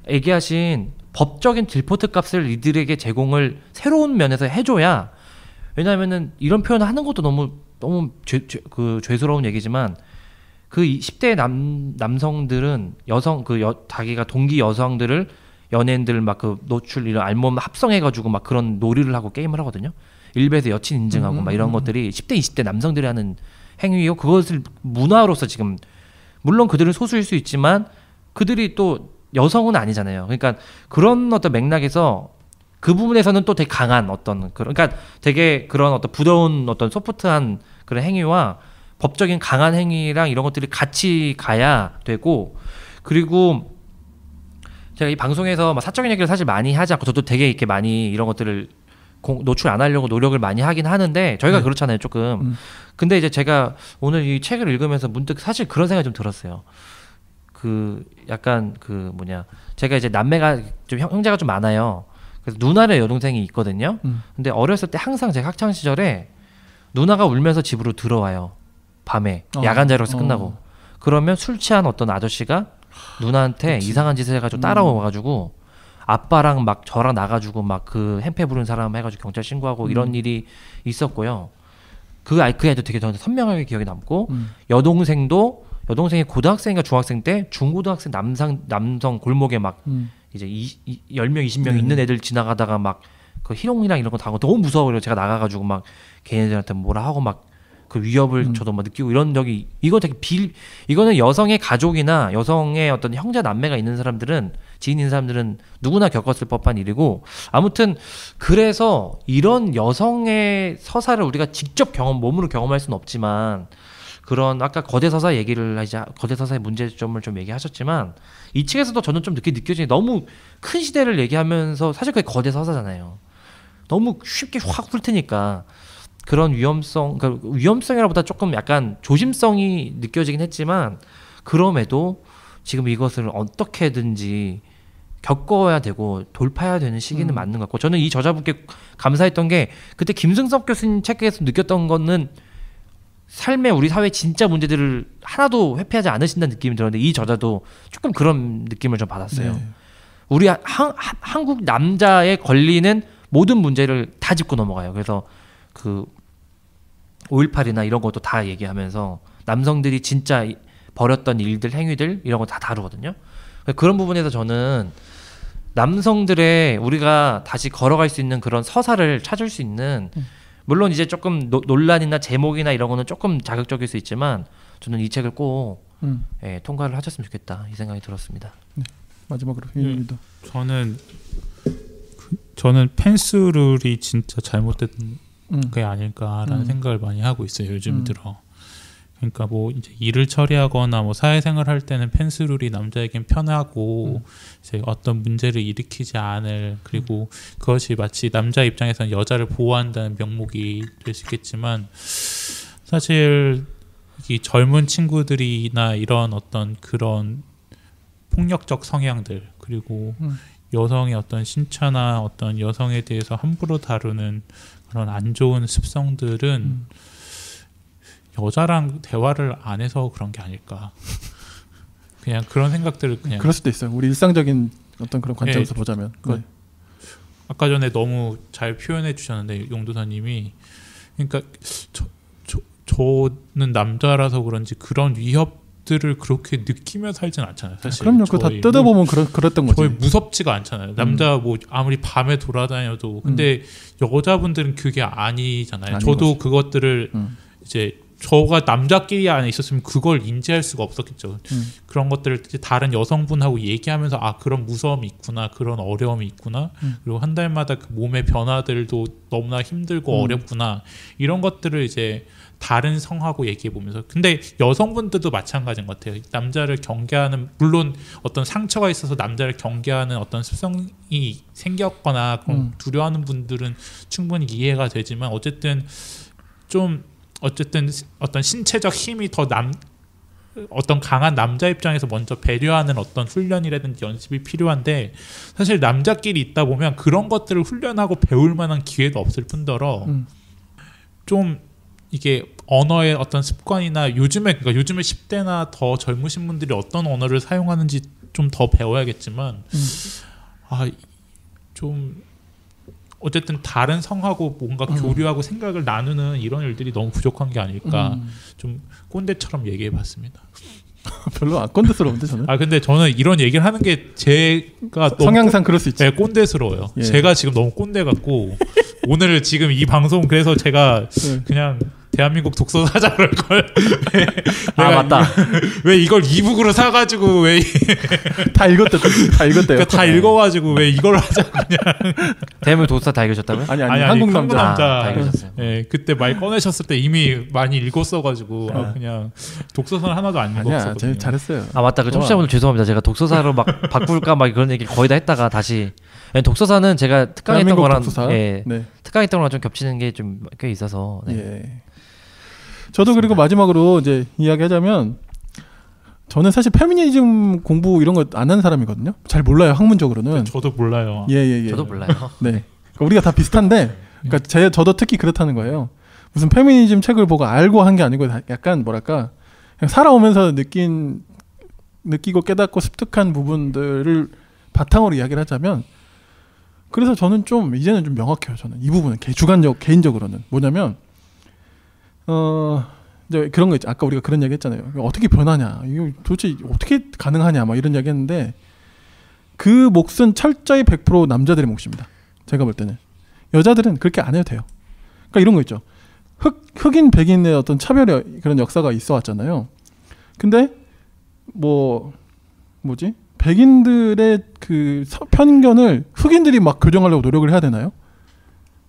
얘기하신 법적인 딜포트 값을 이들에게 제공을 새로운 면에서 해줘야, 왜냐하면은 이런 표현을 하는 것도 너무 죄스러운 얘기지만 그 10대 남성들은 자기가 동기 여성들을 연예인들 막 그 노출 이런 알몸 합성해가지고 막 그런 놀이를 하고 게임을 하거든요. 일베에서 여친 인증하고 막 이런 것들이 10대 20대 남성들이 하는 행위요. 그것을 문화로서 지금 물론 그들은 소수일 수 있지만 그들이 또 여성은 아니잖아요. 그러니까 그런 어떤 맥락에서 그 부분에서는 또 되게 강한 어떤 그러니까 되게 그런 어떤 부드러운 어떤 소프트한 그런 행위와 법적인 강한 행위랑 이런 것들이 같이 가야 되고, 그리고 제가 이 방송에서 막 사적인 얘기를 사실 많이 하지 않고 저도 되게 이렇게 많이 이런 것들을 노출 안 하려고 노력을 많이 하긴 하는데 저희가 그렇잖아요 조금. 근데 이제 제가 오늘 이 책을 읽으면서 문득 사실 그런 생각이 좀 들었어요. 그 약간 그 뭐냐, 제가 이제 남매가 좀 형제가 좀 많아요. 그래서 누나의 여동생이 있거든요. 근데 어렸을 때 항상 제 학창 시절에 누나가 울면서 집으로 들어와요. 밤에 야간 자율학습 끝나고. 그러면 술 취한 어떤 아저씨가 누나한테 이상한 짓을 해가지고 따라와가지고 아빠랑 막 저랑 나가지고 막 그 행패 부른 사람 해가지고 경찰 신고하고 이런 일이 있었고요. 그 아이도 되게 저한테 선명하게 기억에 남고, 여동생이 고등학생인가 중학생 때 중고등학생 남성 골목에 막 이제 10명 20명 있는 애들 지나가다가 막 그 희롱이랑 이런 거 당하고 너무 무서워요. 제가 나가가지고 막 걔네들한테 뭐라 하고 막 그 위협을 저도 막 느끼고 이런 적이, 이거 되게 이거는 여성의 가족이나 여성의 어떤 형제 남매가 있는 사람들은, 지인 있는 사람들은 누구나 겪었을 법한 일이고, 아무튼 그래서 이런 여성의 서사를 우리가 직접 몸으로 경험할 수는 없지만, 그런 아까 거대 서사 얘기를 하자, 거대 서사의 문제점을 좀 얘기하셨지만 이 책에서도 저는 좀 느껴지는 게, 너무 큰 시대를 얘기하면서 사실 그게 거대 서사잖아요. 너무 쉽게 확 훑으니까 그런 그러니까 위험성이라보다 조금 약간 조심성이 느껴지긴 했지만, 그럼에도 지금 이것을 어떻게든지 겪어야 되고 돌파해야 되는 시기는 맞는 것 같고, 저는 이 저자분께 감사했던 게 그때 김승석 교수님 책에서 느꼈던 거는 삶의 우리 사회 진짜 문제들을 하나도 회피하지 않으신다는 느낌이 들었는데, 이 저자도 조금 그런 느낌을 좀 받았어요. 네. 우리 한국 남자에 걸리는 모든 문제를 다 짚고 넘어가요. 그래서 그 5.18이나 이런 것도 다 얘기하면서 남성들이 진짜 벌였던 일들, 행위들 이런 거 다 다루거든요. 그런 부분에서 저는 남성들의 우리가 다시 걸어갈 수 있는 그런 서사를 찾을 수 있는, 물론 이제 조금 논란이나 제목이나 이런 거는 조금 자극적일 수 있지만 저는 이 책을 꼭 통과를 하셨으면 좋겠다 이 생각이 들었습니다. 네, 마지막으로 윤입니다. 저는 펜스룰이 진짜 잘못된 게 아닐까라는 생각을 많이 하고 있어요 요즘 들어. 그러니까 뭐 이제 일을 처리하거나 뭐 사회생활 할 때는 펜스룰이 남자에겐 편하고 이제 어떤 문제를 일으키지 않을 그리고 그것이 마치 남자 입장에서는 여자를 보호한다는 명목이 될 수 있겠지만 사실 이 젊은 친구들이나 이런 어떤 그런 폭력적 성향들 그리고 여성의 어떤 신체나 어떤 여성에 대해서 함부로 다루는 그런 안 좋은 습성들은 여자랑 대화를 안 해서 그런 게 아닐까. 그냥 그런 생각들을 그냥. 그럴 수도 있어요. 우리 일상적인 어떤 그런 관점에서 보자면. 네. 아까 전에 너무 잘 표현해 주셨는데 용도사님이 그러니까 저는 남자라서 그런지 그런 위협들을 그렇게 느끼며 살진 않잖아요. 사실. 그럼요. 그거 다 뜯어보면 그랬던 거지. 거의 무섭지가 않잖아요. 남자 뭐 아무리 밤에 돌아다녀도 근데 여자분들은 그게 아니잖아요. 저도 거지. 그것들을 이제 저가 남자끼리 안에 있었으면 그걸 인지할 수가 없었겠죠. 그런 것들을 다른 여성분하고 얘기하면서 아 그런 무서움이 있구나, 그런 어려움이 있구나, 그리고 한 달마다 그 몸의 변화들도 너무나 힘들고 어렵구나 이런 것들을 이제 다른 성하고 얘기해 보면서 근데 여성분들도 마찬가지인 것 같아요. 남자를 경계하는 물론 어떤 상처가 있어서 남자를 경계하는 어떤 습성이 생겼거나 그런 두려워하는 분들은 충분히 이해가 되지만 어쨌든 어떤 신체적 힘이 더 어떤 강한 남자 입장에서 먼저 배려하는 어떤 훈련이라든지 연습이 필요한데 사실 남자끼리 있다 보면 그런 것들을 훈련하고 배울 만한 기회도 없을 뿐더러 좀 이게 언어의 어떤 습관이나 요즘에 10대나 더 젊으신 분들이 어떤 언어를 사용하는지 좀 더 배워야겠지만 좀 어쨌든 다른 성하고 뭔가 교류하고 생각을 나누는 이런 일들이 너무 부족한 게 아닐까 좀 꼰대처럼 얘기해봤습니다. 별로 안 꼰대스러운데 저는. 근데 저는 이런 얘기를 하는 게 제가 성향상 그럴 수 있지. 네, 꼰대스러워요. 예. 제가 지금 너무 꼰대 같고 오늘 지금 이 방송 그래서 제가 그냥 대한민국 독서사자 그럴 걸. 맞다. 왜 이걸 이북으로 사가지고 왜 다 읽었대요. 그러니까 다 읽어가지고 왜 이걸 하자 그냥. 대한민국 독서사 다 읽으셨다고요? 아니 한국 남자. 다 읽으셨어요. 네, 그때 말 꺼내셨을 때 이미 많이 읽었어가지고 그냥 독서사는 하나도 안 읽었거든요. 아니야, 잘했어요. 맞다. 그 청취자분들 죄송합니다. 제가 독서사로 막 바꿀까 막 그런 얘기 거의 다 했다가 다시 독서사는 제가 특강했던 거랑 특강했던 거랑 좀 겹치는 게 좀 꽤 있어서. 네. 예. 저도 그리고 마지막으로 이제 이야기하자면 저는 사실 페미니즘 공부 이런 거 안 하는 사람이거든요. 잘 몰라요 학문적으로는. 저도 몰라요. 예. 저도 몰라요. 네. 그러니까 우리가 다 비슷한데, 그러니까 저도 특히 그렇다는 거예요. 무슨 페미니즘 책을 보고 알고 한 게 아니고 약간 뭐랄까 그냥 살아오면서 느끼고 깨닫고 습득한 부분들을 바탕으로 이야기를 하자면, 그래서 저는 좀 이제는 좀 명확해요. 저는 이 부분은 개인적으로는 뭐냐면. 이제 그런 거 있죠. 아까 우리가 그런 얘기 했잖아요. 어떻게 변하냐, 이거 도대체 어떻게 가능하냐, 막 이런 얘기 했는데 그 몫은 철저히 100% 남자들의 몫입니다. 제가 볼 때는 여자들은 그렇게 안 해도 돼요. 그러니까 이런 거 있죠. 흑인 백인의 어떤 차별의 그런 역사가 있어 왔잖아요. 근데 뭐지? 백인들의 그 편견을 흑인들이 막 교정하려고 노력을 해야 되나요?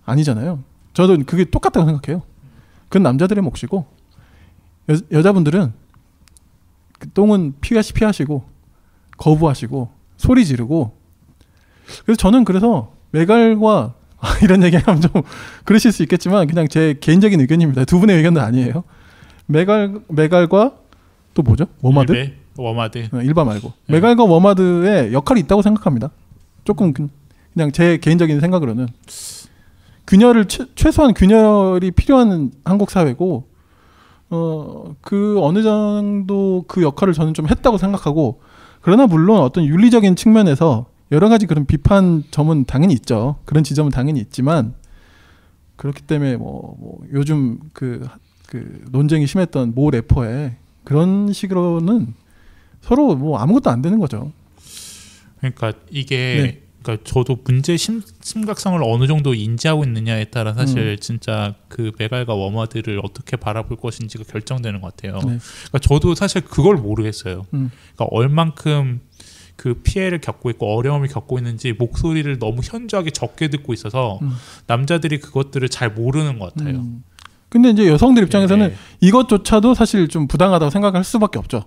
아니잖아요. 저도 그게 똑같다고 생각해요. 그건 남자들의 몫이고 여자분들은 그 똥은 피하시고 거부하시고 소리 지르고. 그래서 저는 메갈과 이런 얘기하면 좀 그러실 수 있겠지만 그냥 제 개인적인 의견입니다. 두 분의 의견은 아니에요. 메갈과 또 뭐죠? 워마드? 워마드. 일바 말고 메갈과 워마드의 역할이 있다고 생각합니다. 조금 그냥 제 개인적인 생각으로는 최소한 균열이 필요한 한국 사회고, 그 어느 정도 그 역할을 저는 좀 했다고 생각하고, 그러나 물론 어떤 윤리적인 측면에서 여러 가지 그런 비판 점은 당연히 있죠. 그런 지점은 당연히 있지만, 그렇기 때문에 요즘 그 논쟁이 심했던 모 래퍼의 그런 식으로는 서로 아무것도 안 되는 거죠. 그러니까 이게 그러니까 저도 문제의 심각성을 어느 정도 인지하고 있느냐에 따라 사실 진짜 그 메갈과 워마드를 어떻게 바라볼 것인지가 결정되는 것 같아요. 그러니까 저도 사실 그걸 모르겠어요. 그러니까 얼만큼 그 피해를 겪고 있고 어려움을 겪고 있는지 목소리를 너무 현저하게 적게 듣고 있어서 남자들이 그것들을 잘 모르는 것 같아요. 근데 이제 여성들 입장에서는 네. 이것조차도 사실 좀 부당하다고 생각할 수밖에 없죠.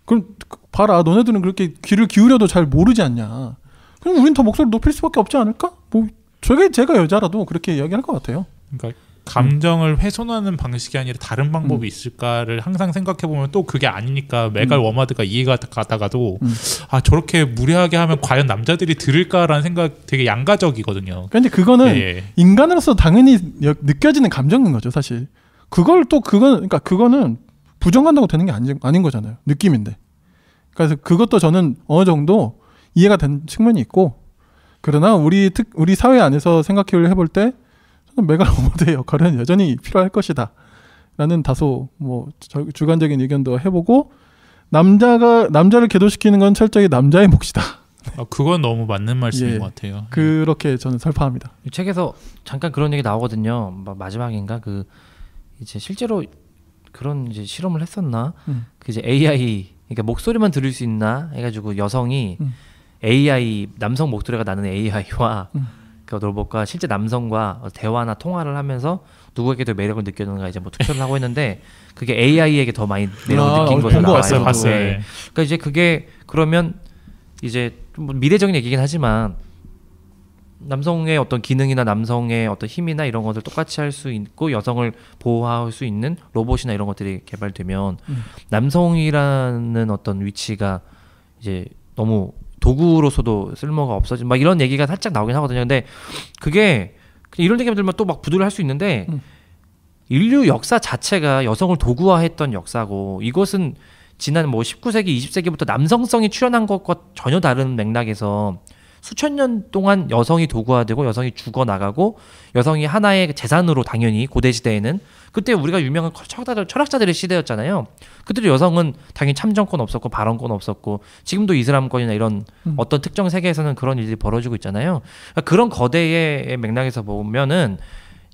그럼 봐라, 너네들은 그렇게 귀를 기울여도 잘 모르지 않냐. 그럼 우린 더 목소리를 높일 수밖에 없지 않을까? 뭐 제가 여자라도 그렇게 이야기할 것 같아요. 그러니까 감정을 훼손하는 방식이 아니라 다른 방법이 있을까를 항상 생각해보면 또 그게 아니니까 메갈 워마드가 이해가 가다가도 아 저렇게 무례하게 하면 과연 남자들이 들을까라는 생각 되게 양가적이거든요. 그러니까 이제 그거는 예. 인간으로서 당연히 느껴지는 감정인 거죠, 사실. 그거는 부정한다고 되는 게 아닌 거잖아요. 느낌인데. 그래서 그것도 저는 어느 정도 이해가 된 측면이 있고, 그러나 우리 사회 안에서 생각을 해볼 때 저는 메갈 워마드의 역할은 여전히 필요할 것이다 라는 다소 뭐 주관적인 의견도 해보고, 남자를 계도시키는 건 철저히 남자의 몫이다. 그건 너무 맞는 말씀인 예. 것 같아요. 그렇게 저는 설파합니다. 이 책에서 잠깐 그런 얘기 나오거든요. 마지막인가 그 이제 실제로 그런 이제 실험을 했었나? 그 이제 AI, 그러니까 목소리만 들을 수 있나 해가지고 여성이 AI, 남성 목소리가 나는 AI와 그 로봇과 실제 남성과 대화나 통화를 하면서 누구에게 더 매력을 느끼는가 이제 뭐 투표를 하고 했는데 그게 AI에게 더 많이 매력을 느낀 것으로 나와요. 봤어요. 네. 그러니까 이제 그게 그러면 이제 좀 미래적인 얘기긴 하지만 남성의 어떤 기능이나 남성의 어떤 힘이나 이런 것들 똑같이 할 수 있고 여성을 보호할 수 있는 로봇이나 이런 것들이 개발되면 남성이라는 어떤 위치가 이제 너무 도구로서도 쓸모가 없어진 막 이런 얘기가 살짝 나오긴 하거든요. 근데 그게 이런 얘기만 들면 또 막 부두를 할 수 있는데 인류 역사 자체가 여성을 도구화했던 역사고 이것은 지난 뭐 19세기, 20세기부터 남성성이 출현한 것과 전혀 다른 맥락에서 수천 년 동안 여성이 도구화되고 여성이 죽어나가고 여성이 하나의 재산으로 당연히 고대 시대에는 그때 우리가 유명한 철학자들의 시대였잖아요. 그때도 여성은 당연히 참정권 없었고 발언권 없었고 지금도 이슬람권이나 이런 어떤 특정 세계에서는 그런 일들이 벌어지고 있잖아요. 그러니까 그런 거대의 맥락에서 보면은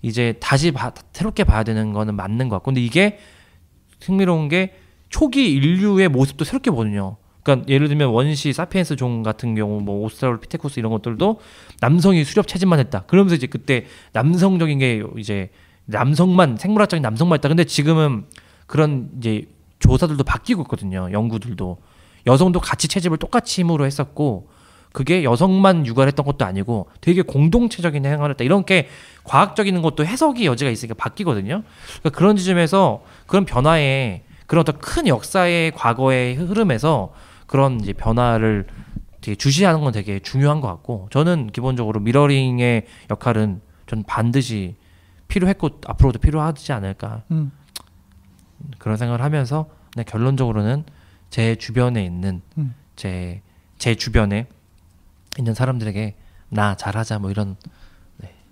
이제 다시 새롭게 봐야 되는 거는 맞는 것 같고 근데 이게 흥미로운 게 초기 인류의 모습도 새롭게 보거든요. 그러니까 예를 들면 원시 사피엔스 종 같은 경우 뭐 오스트랄로피테쿠스 이런 것들도 남성이 수렵 채집만 했다. 그러면서 이제 그때 남성적인 게 이제 남성만 생물학적인 남성만 했다. 근데 지금은 그런 이제 조사들도 바뀌고 있거든요. 연구들도 여성도 같이 채집을 똑같이 힘으로 했었고 그게 여성만 육아를 했던 것도 아니고 되게 공동체적인 행위를 했다. 이런 게 과학적인 것도 해석이 여지가 있으니까 바뀌거든요. 그러니까 그런 지점에서 그런 변화에 그런 어떤 큰 역사의 과거의 흐름에서 그런 이제 변화를 되게 주시하는 건 되게 중요한 것 같고 저는 기본적으로 미러링의 역할은 전 반드시 필요했고 앞으로도 필요하지 않을까 그런 생각을 하면서 근데 결론적으로는 제 주변에 있는 제 주변에 있는 사람들에게 나 잘하자 뭐 이런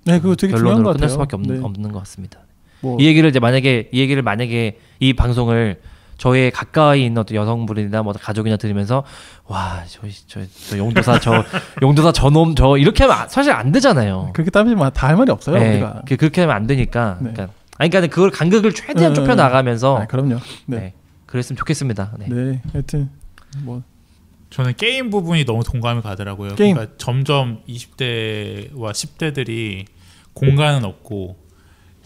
네, 그거 되게 중요한 것 결론으로 끝날 같아요. 수밖에 네. 없는 것 같습니다. 뭐, 이 얘기를 만약에 이 방송을 저의 가까이 있는 어떤 여성분이나 뭐 가족이나 들으면서 와 저 용도사 저놈 저 이렇게 하면 사실 안 되잖아요. 그렇게 따지면 다 할 말이 없어요. 네, 우리가. 그렇게 하면 안 되니까. 네. 그러니까 그걸 간극을 최대한 좁혀 나가면서 아, 그럼요. 네. 네, 그랬으면 좋겠습니다. 네. 네, 하여튼 뭐 저는 게임 부분이 너무 동감이 가더라고요. 게임. 그러니까 점점 20대와 10대들이 공간은 없고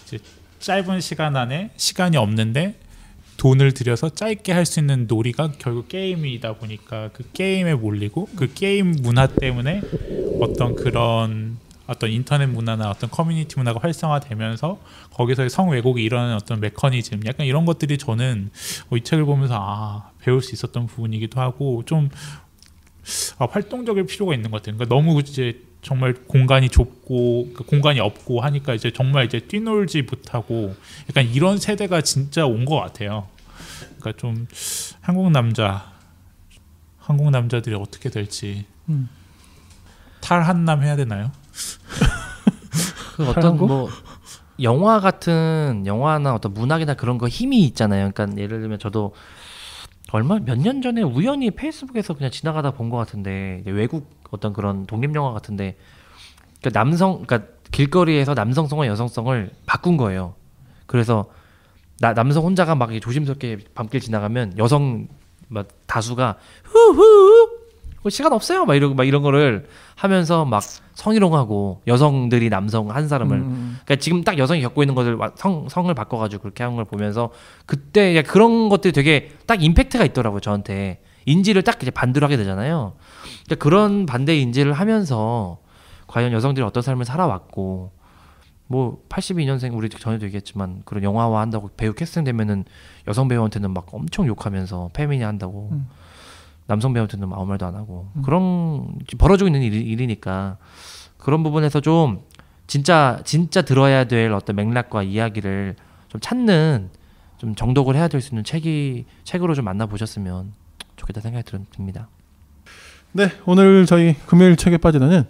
이제 짧은 시간 안에 시간이 없는데 돈을 들여서 짧게 할 수 있는 놀이가 결국 게임이다 보니까 그 게임에 몰리고 그 게임 문화 때문에 어떤 인터넷 문화나 어떤 커뮤니티 문화가 활성화되면서 거기서의 성왜곡이 일어나는 어떤 메커니즘 약간 이런 것들이 저는 이 책을 보면서 배울 수 있었던 부분이기도 하고 좀 활동적일 필요가 있는 것 같아요. 그러니까 너무 이제 정말 공간이 좁고 그 공간이 없고 하니까 이제 정말 이제 뛰놀지 못하고 약간 이런 세대가 진짜 온 것 같아요. 그러니까 좀 한국 남자들이 어떻게 될지 탈한남 해야 되나요? 그 어떤 뭐 영화나 어떤 문학이나 그런 거 힘이 있잖아요. 그러니까 예를 들면 저도 몇 년 전에 우연히 페이스북에서 그냥 지나가다 본 것 같은데 외국 어떤 그런 독립 영화 같은데 그러니까 길거리에서 남성성과 여성성을 바꾼 거예요. 그래서 남성 혼자가 막 조심스럽게 밤길 지나가면 여성 막 다수가 후후 시간 없어요. 막 이런 거를 하면서 막 성희롱하고 여성들이 남성 한 사람을 그러니까 지금 딱 여성이 겪고 있는 것을 성을 바꿔가지고 그렇게 하는 걸 보면서 그때 그런 것들이 되게 딱 임팩트가 있더라고요. 저한테 인지를 딱 이제 반대로 하게 되잖아요. 그러니까 그런 반대 인지를 하면서 과연 여성들이 어떤 삶을 살아왔고 뭐 82년생 우리 전에도 얘기했지만 그런 영화화 한다고 배우 캐스팅 되면은 여성 배우한테는 막 엄청 욕하면서 페미니 한다고 남성 배우한테는 아무 말도 안 하고 그런 벌어지고 있는 일이니까 그런 부분에서 좀 진짜 들어야 될 어떤 맥락과 이야기를 좀 찾는 좀 정독을 해야 될 수 있는 책으로 좀 만나보셨으면 좋겠다 생각이 듭니다. 네, 오늘 저희 금요일 책에 빠지다는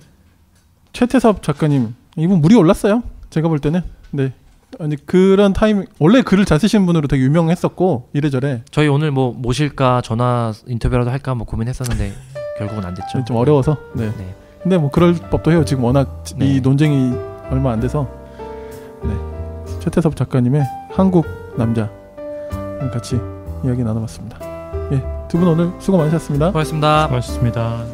최태섭 작가님 이분 물이 올랐어요. 제가 볼 때는. 네. 아니 그런 타임 원래 글을 잘 쓰시는 분으로 되게 유명했었고 이래저래 저희 오늘 뭐 모실까 전화 인터뷰라도 할까 뭐 고민했었는데 결국은 안 됐죠. 좀 어려워서. 네. 네. 근데 뭐 그럴 법도 해요. 지금 워낙 네. 이 논쟁이 얼마 안 돼서. 네. 최태섭 작가님의 한국 남자 같이 이야기 나눠봤습니다. 예, 두 분 오늘 수고 많으셨습니다. 고맙습니다. 수고하셨습니다.